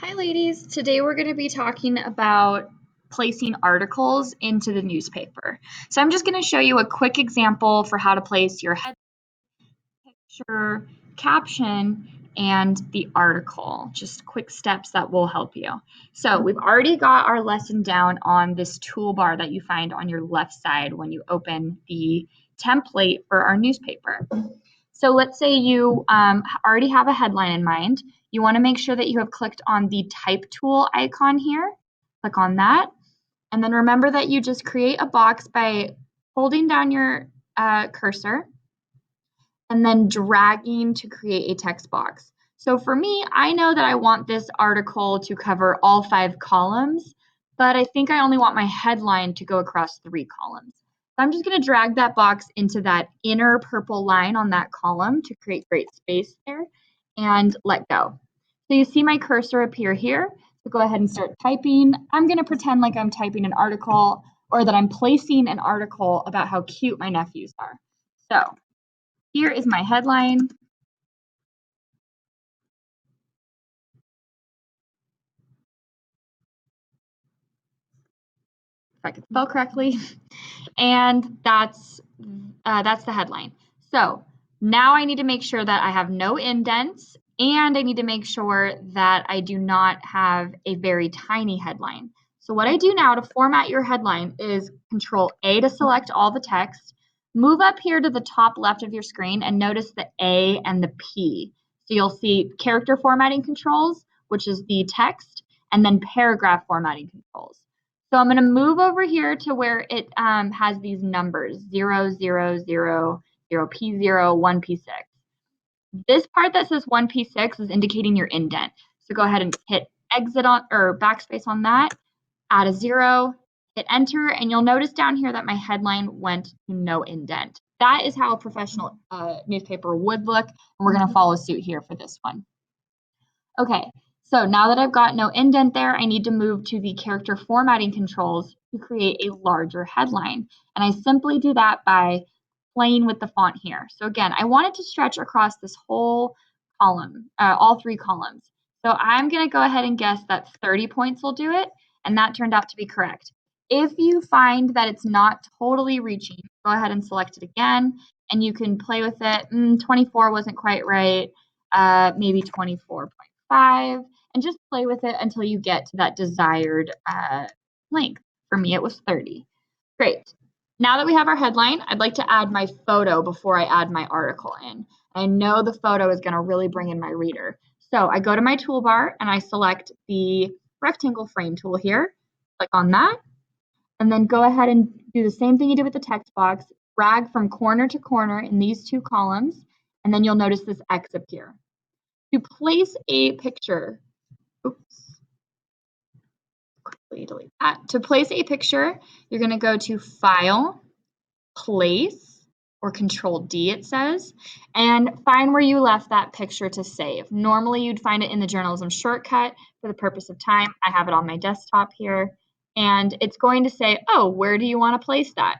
Hi ladies, today we're going to be talking about placing articles into the newspaper. So I'm just going to show you a quick example for how to place your head picture, caption, and the article. Just quick steps that will help you. So we've already got our lesson down on this toolbar that you find on your left side when you open the template for our newspaper. So let's say you already have a headline in mind. You want to make sure that you have clicked on the type tool icon here. Click on that. And then remember that you just create a box by holding down your cursor and then dragging to create a text box. So for me, I know that I want this article to cover all 5 columns, but I think I only want my headline to go across 3 columns. So I'm just going to drag that box into that inner purple line on that column to create great space there and let go. So you see my cursor appear here. So go ahead and start typing. I'm going to pretend like I'm typing an article or that I'm placing an article about how cute my nephews are. So here is my headline. If I could spell correctly. And that's the headline. So now I need to make sure that I have no indents, and I need to make sure that I do not have a very tiny headline. So what I do now to format your headline is Control A to select all the text, move up here to the top left of your screen and notice the A and the P. So you'll see character formatting controls, which is the text, and then paragraph formatting controls. So I'm going to move over here to where it has these numbers, 0, 0, 0, 0P0, 1P6. This part that says 1P6 is indicating your indent. So go ahead and hit exit on or backspace on that, add a 0, hit enter, and you'll notice down here that my headline went to no indent. That is how a professional newspaper would look, and we're going to follow suit here for this one. Okay, so now that I've got no indent there, I need to move to the character formatting controls to create a larger headline. And I simply do that by playing with the font here. So again, I want it to stretch across this whole column, all 3 columns. So I'm going to go ahead and guess that 30 points will do it, and that turned out to be correct. If you find that it's not totally reaching, go ahead and select it again, and you can play with it. 24 wasn't quite right, maybe 24.5, and just play with it until you get to that desired length. For me, it was 30. Great. Now that we have our headline, I'd like to add my photo before I add my article in. I know the photo is going to really bring in my reader. So I go to my toolbar and I select the rectangle frame tool here, click on that, and then go ahead and do the same thing you did with the text box, drag from corner to corner in these 2 columns, and then you'll notice this X appear. To place a picture, quickly delete that. To place a picture, you're going to go to File, Place, or Control D it says, and find where you left that picture to save. Normally you'd find it in the journalism shortcut. For the purpose of time, I have it on my desktop here, and it's going to say, oh, where do you want to place that?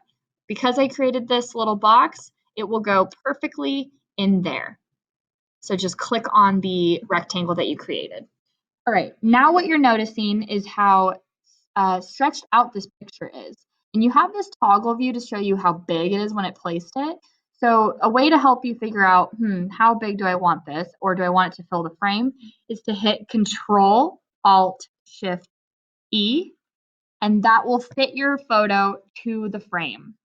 Because I created this little box, it will go perfectly in there. So just click on the rectangle that you created. All right, now what you're noticing is how stretched out this picture is. And you have this toggle view to show you how big it is when it placed it. So a way to help you figure out, how big do I want this, or do I want it to fill the frame, is to hit Control, Alt, Shift, E, and that will fit your photo to the frame.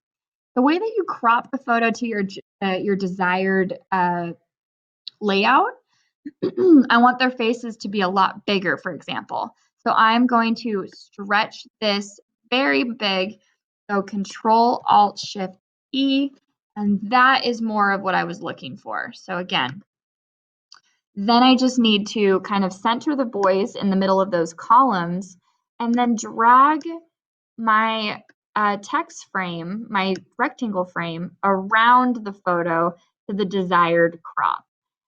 The way that you crop the photo to your desired layout, I want their faces to be a lot bigger, for example. So I'm going to stretch this very big. So Control, Alt, Shift, E, and that is more of what I was looking for. So again, then I just need to kind of center the boys in the middle of those columns and then drag my text frame, my rectangle frame, around the photo to the desired crop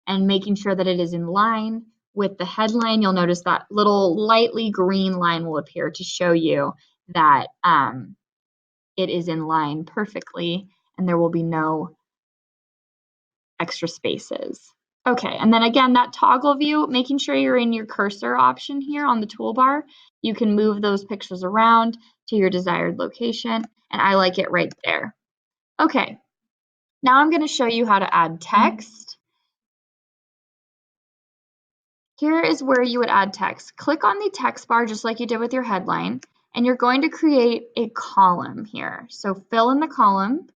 and making sure that it is in line with the headline. You'll notice that little lightly green line will appear to show you that it is in line perfectly and there will be no extra spaces. Okay, and then again, that toggle view, making sure you're in your cursor option here on the toolbar. You can move those pictures around to your desired location, and I like it right there. Okay, now I'm going to show you how to add text. Here is where you would add text. Click on the text bar just like you did with your headline, and you're going to create a column here. So fill in the column,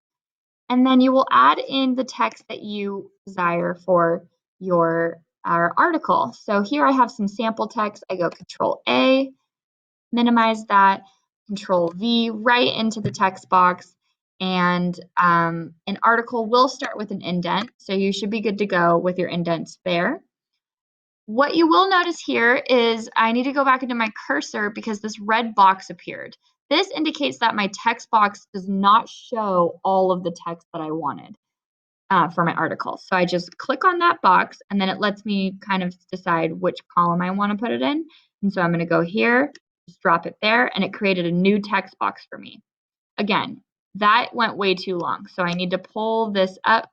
and then you will add in the text that you desire for our article. So here I have some sample text. I go Control A, minimize that, Control V, right into the text box. And an article will start with an indent, so you should be good to go with your indents there. What you will notice here is I need to go back into my cursor because this red box appeared. This indicates that my text box does not show all of the text that I wanted for my article. So I just click on that box and then it lets me kind of decide which column I want to put it in. And so I'm going to go here, just drop it there, and it created a new text box for me. Again, that went way too long. So I need to pull this up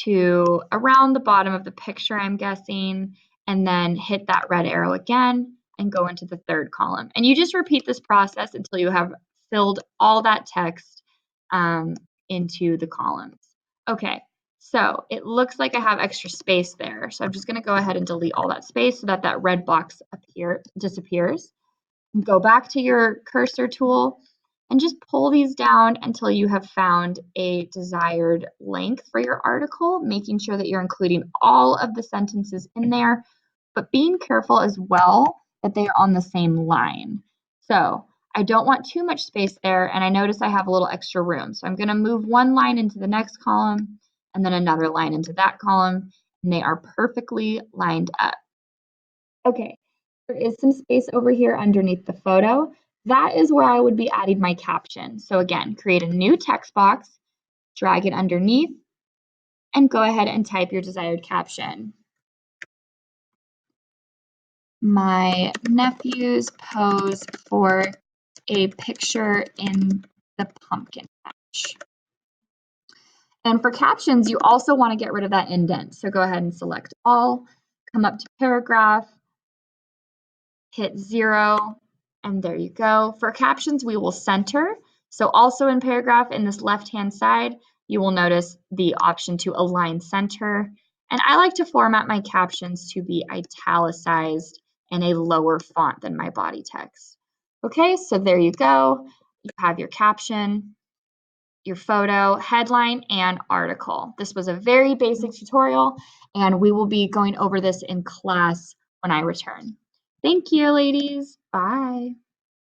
to around the bottom of the picture, I'm guessing, and then hit that red arrow again and go into the third column. And you just repeat this process until you have filled all that text into the columns. Okay, so it looks like I have extra space there. So I'm just going to go ahead and delete all that space so that that red box disappears. Go back to your cursor tool and just pull these down until you have found a desired length for your article, making sure that you're including all of the sentences in there, but being careful as well that they are on the same line. So I don't want too much space there, and I notice I have a little extra room. So I'm going to move one line into the next column and then another line into that column, and they are perfectly lined up. Okay, there is some space over here underneath the photo. That is where I would be adding my caption. So again, create a new text box, drag it underneath, and go ahead and type your desired caption. My nephews pose for a picture in the pumpkin patch. And for captions, you also want to get rid of that indent. So go ahead and select all, come up to paragraph, hit 0, and there you go. For captions, we will center. So also in paragraph in this left-hand side, you will notice the option to align center. And I like to format my captions to be italicized in a lower font than my body text. Okay, so there you go. You have your caption, your photo, headline, and article. This was a very basic tutorial, and we will be going over this in class when I return. Thank you, ladies. Bye.